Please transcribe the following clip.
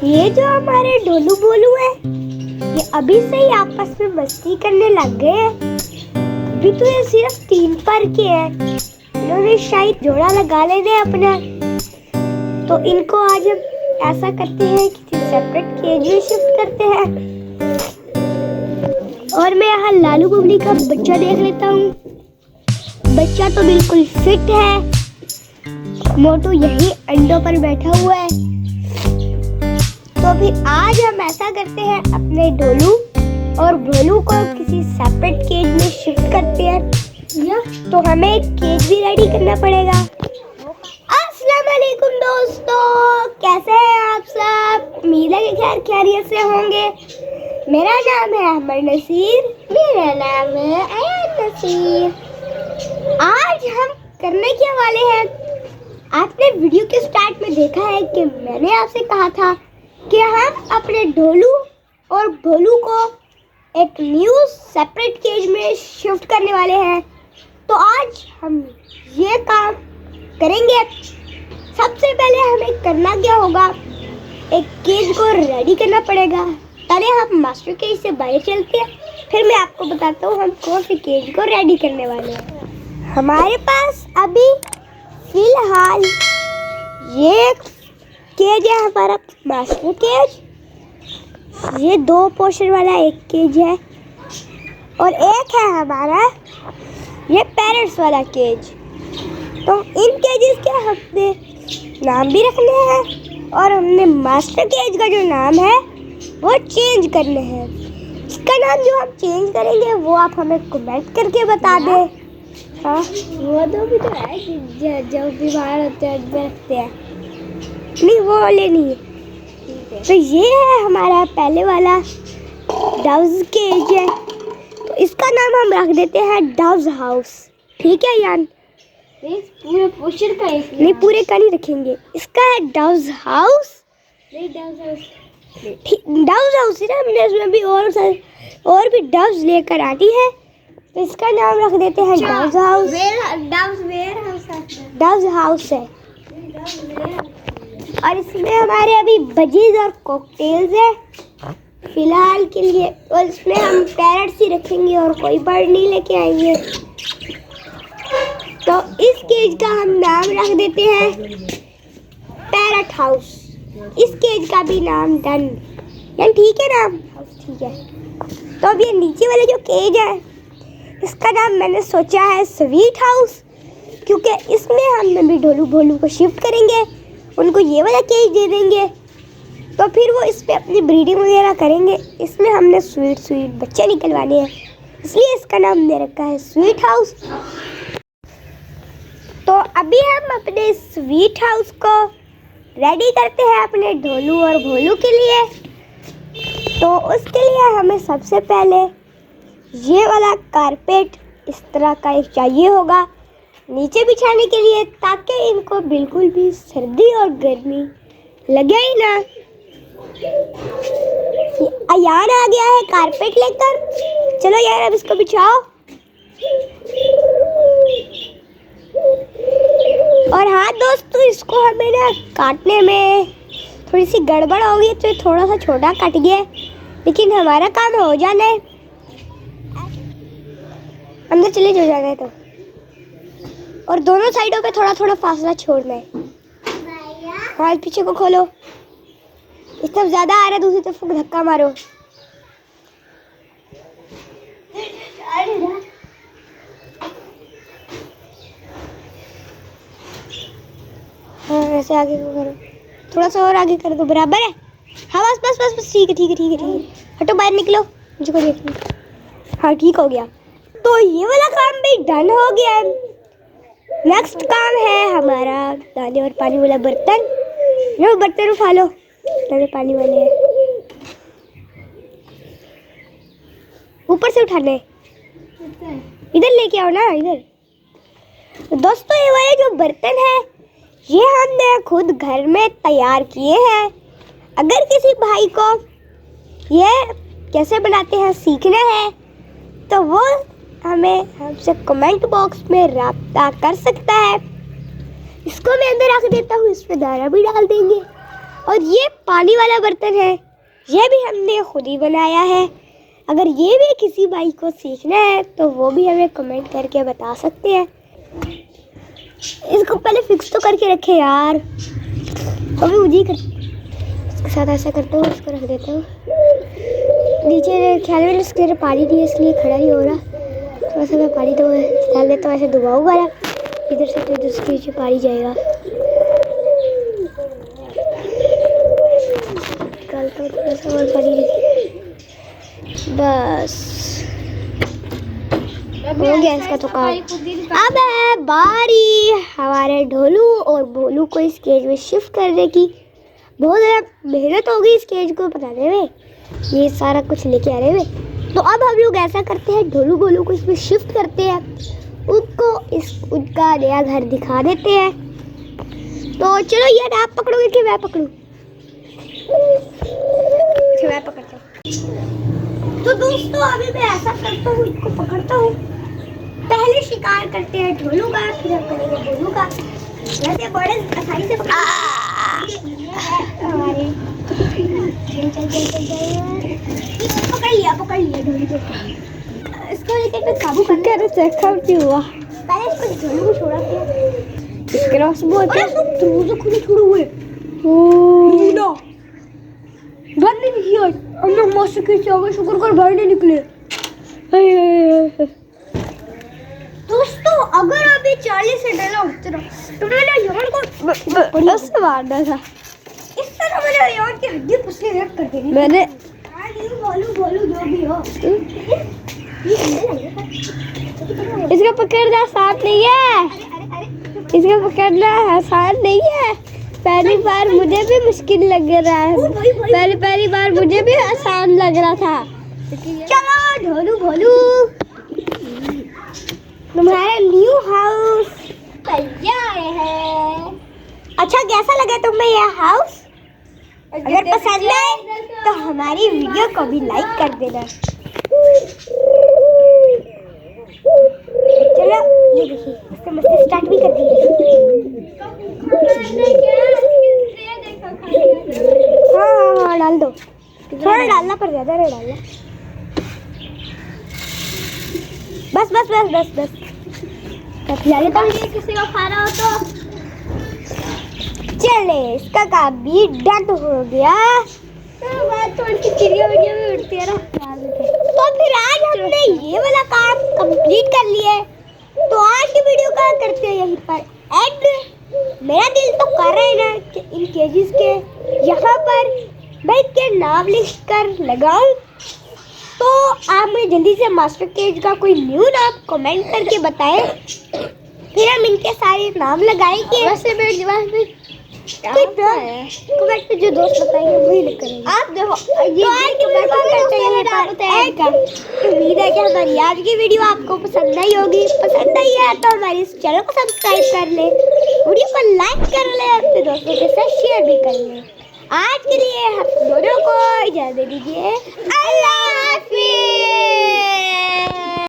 ये जो हमारे ढोलू बोलू है, ये अभी से ही आपस में मस्ती करने लग गए हैं। अभी तो ये सिर्फ 3 पर के हैं। इन्होंने शायद जोड़ा लगा लेना अपना। तो इनको आज हम ऐसा करते हैं कि सेपरेट केज में शिफ्ट करते हैं। और मैं यहाँ लालू बबली का बच्चा देख लेता हूँ। बच्चा तो बिल्कुल फिट है। मोटू यही अंडों पर बैठा हुआ है। तो अभी आज हम ऐसा करते हैं, अपने ढोलू और भोलू को किसी सेपरेट केज में शिफ्ट करते हैं। तो हमें एक केज भी रेडी करना पड़ेगा। अस्सलाम वालेकुम दोस्तों, कैसे हैं आप सब? उम्मीद है कि खैर खैरियत से होंगे। मेरा नाम है अहमद नसीर। मेरा नाम है अयान नसीर। आज हम करने के वाले हैं, आपने वीडियो के स्टार्ट में देखा है कि मैंने आपसे कहा था कि हम अपने ढोलू और भोलू को एक न्यू सेपरेट केज में शिफ्ट करने वाले हैं। तो आज हम ये काम करेंगे। सबसे पहले हमें करना क्या होगा, एक केज को रेडी करना पड़ेगा। पहले हम मास्टर केज से बाहर चलते हैं, फिर मैं आपको बताता हूँ हम कौन से केज को रेडी करने वाले हैं। हमारे पास अभी फिलहाल ये केज है हमारा मास्टर केज। ये 2 पोर्शन वाला एक केज है और एक है हमारा ये पेरेंट्स वाला केज। तो इन केजेस के हमने नाम भी रखने हैं और हमने मास्टर केज का जो नाम है वो चेंज करने हैं। इसका नाम जो हम चेंज करेंगे वो आप हमें कमेंट करके बता दें। हाँ, वो तो भी तो है जो बीमार होते हैं रखते हैं, नहीं वो वाले नहीं है। तो ये है हमारा पहले वाला डव्स केज है। तो इसका नाम हम रख देते हैं डव्स हाउस। ठीक है यान? पूरे पोर्शन का नहीं, पूरे का नहीं रखेंगे। इसका है डव्स हाउस। नहीं डव्स हाउस है ना, हमने इसमें भी और भी डव्स लेकर आती है। तो इसका नाम रख देते हैं डव्स हाउस। डव्स हाउस है। और इसमें हमारे अभी बजीज और कॉकटेल्स है फिलहाल के लिए। और इसमें हम पैरट्स ही रखेंगे और कोई बर्ड नहीं लेके आएंगे। तो इस केज का हम नाम रख देते हैं पैरट हाउस। इस केज का भी नाम डन। यानी ठीक है नाम? ठीक है। तो अब ये नीचे वाला जो केज है इसका नाम मैंने सोचा है स्वीट हाउस, क्योंकि इसमें हम भी ढोलू भोलू को शिफ्ट करेंगे। उनको ये वाला केज दे देंगे तो फिर वो इस पे अपनी ब्रीडिंग वगैरह करेंगे। इसमें हमने स्वीट बच्चे निकलवाने हैं, इसलिए इसका नाम दे रखा है स्वीट हाउस। तो अभी हम अपने स्वीट हाउस को रेडी करते हैं अपने ढोलू और भोलू के लिए। तो उसके लिए हमें सबसे पहले ये वाला कारपेट इस तरह का एक चाहिए होगा नीचे बिछाने के लिए, ताकि इनको बिल्कुल भी सर्दी और गर्मी लगे ही ना। अयान आ गया है कारपेट लेकर। चलो यार अब इसको बिछाओ। और हाँ दोस्तों, इसको हमें ना काटने में थोड़ी सी गड़बड़ हो गई, तो थोड़ा सा छोटा कट गया, लेकिन हमारा काम हो जाना है। अंदर चले जाना है तो। और दोनों साइडों पे थोड़ा थोड़ा फासला छोड़ना है। हाँ, पीछे को खोलो। इस तरफ ज्यादा आ रहा है, दूसरी तरफ धक्का मारो। हाँ, ऐसे आगे को करो, थोड़ा सा और आगे कर दो। बराबर है? हाँ बस बस बस बस, ठीक है ठीक है ठीक है ठीक है। हटो, बाहर निकलो, मुझको देखो। हाँ ठीक हो गया। तो ये वाला काम भी डन हो गया। नेक्स्ट काम है हमारा दाने और पानी वाला बर्तन। लो बर्तन उठा लो, दाने पानी वाले हैं, ऊपर से उठाने। इधर लेके आओ ना, इधर। दोस्तों ये वाले जो बर्तन है ये हमने खुद घर में तैयार किए हैं। अगर किसी भाई को ये कैसे बनाते हैं सीखना है तो वो हमें हमसे कमेंट बॉक्स में राब्ता कर सकता है। इसको मैं अंदर रख देता हूँ, इसमें दाना भी डाल देंगे। और ये पानी वाला बर्तन है, ये भी हमने खुद ही बनाया है। अगर ये भी किसी भाई को सीखना है तो वो भी हमें कमेंट करके बता सकते हैं। इसको पहले फिक्स तो करके रखे यार, अभी मुझे इसके साथ ऐसा करता हूँ, इसको रख देता हूँ नीचे। ख्याल में इसके पानी नहीं है इसलिए खड़ा नहीं हो रहा, थोड़ा सा मैं पानी तो डाल देता हूँ, ऐसे दबाऊंगा ना इधर से तो इसके नीचे पानी जाएगा। निकालता हूँ थोड़ा सा और पानी, बस हो गया इसका तो काम। अब है बारी हमारे ढोलू और भोलू को इस केज में शिफ्ट करने की। बहुत ज़्यादा मेहनत होगी इस केज को बनाने में, ये सारा कुछ लेके आ रहे हैं। तो अब हम लोग ऐसा करते हैं, ढोलू भोलू को इसमें शिफ्ट करते हैं, उनको उनका नया घर दिखा देते हैं। तो चलो यार, आप पकड़ोगे कि मैं पकड़ूं? मैं पकड़ता हूँ। तो दोस्तों अभी मैं ऐसा करता हूँ, इसको पकड़ता हूँ। पहले शिकार करते हैं ढोलू का, फिर हम करेंगे भोलू का। वैसे बड़े आसानी से पकड़ लिया ढोलू को। इसको लेकर मैं काबू करके हुआ। पहले इसको ढोलू को छोड़ा के क्रॉसबो है, तो खुले छोड़े हुए। ओ बंद नहीं किया, हम लोग मस्त खींचे हो गए, शुक्र कर बाहर नहीं निकले। दोस्तों अगर अभी 40 से डरा उतरा तो मैंने यमन को उससे मारना था। इस तरह मैंने यमन की हड्डी पुसले रख कर देनी मैंने। बोलू जो भी हो, इसका पकड़ना आसान नहीं है, इसका पकड़ना आसान नहीं है। पहली बार मुझे भी मुश्किल लग रहा है, पहली बार मुझे भी आसान लग रहा था। चलो ढोलू भोलू, तुम्हारा न्यू हाउस तैयार है। अच्छा कैसा लगा तुम्हें यह हाउस? अगर पसंद आए तो हमारी वीडियो को भी लाइक कर देना। चलो ये देखिए, इससे मस्ती स्टार्ट भी कर दी। हाँ डाल दो, थोड़ा डालना पर ज्यादा नहीं डालना। बस बस बस बस बस किसी को खाना हो तो चले। इसका काम भी डन हो गया। थोड़ी सी चिड़िया विड़िया भी उड़ती है ना, तो फिर आज हमने ये वाला काम कंप्लीट कर लिया है। तो आज की वीडियो का करते हैं यहीं पर एंड। मेरा दिल तो कर रहा है ना कि इन केजेस के यहाँ पर मैं के नाम लिख कर लगाऊं। तो आप मुझे जल्दी से मास्टर केज का कोई न्यू नाम कमेंट करके बताएं, फिर हम इनके सारे नाम लगाएंगे। वैसे मेरे दिमाग में कमेंट में जो दोस्त बताएंगे वही लिख करेंगे। आप देखो ये उम्मीद है कि हमारी आज की वीडियो आपको पसंद आई होगी। पसंद आई है तो हमारे इस चैनल को सब्सक्राइब कर ले, वीडियो को लाइक कर ले, अपने दोस्तों के साथ शेयर भी कर ले। आज के लिए हम दोनों को इजाजत दीजिए। अल्लाह।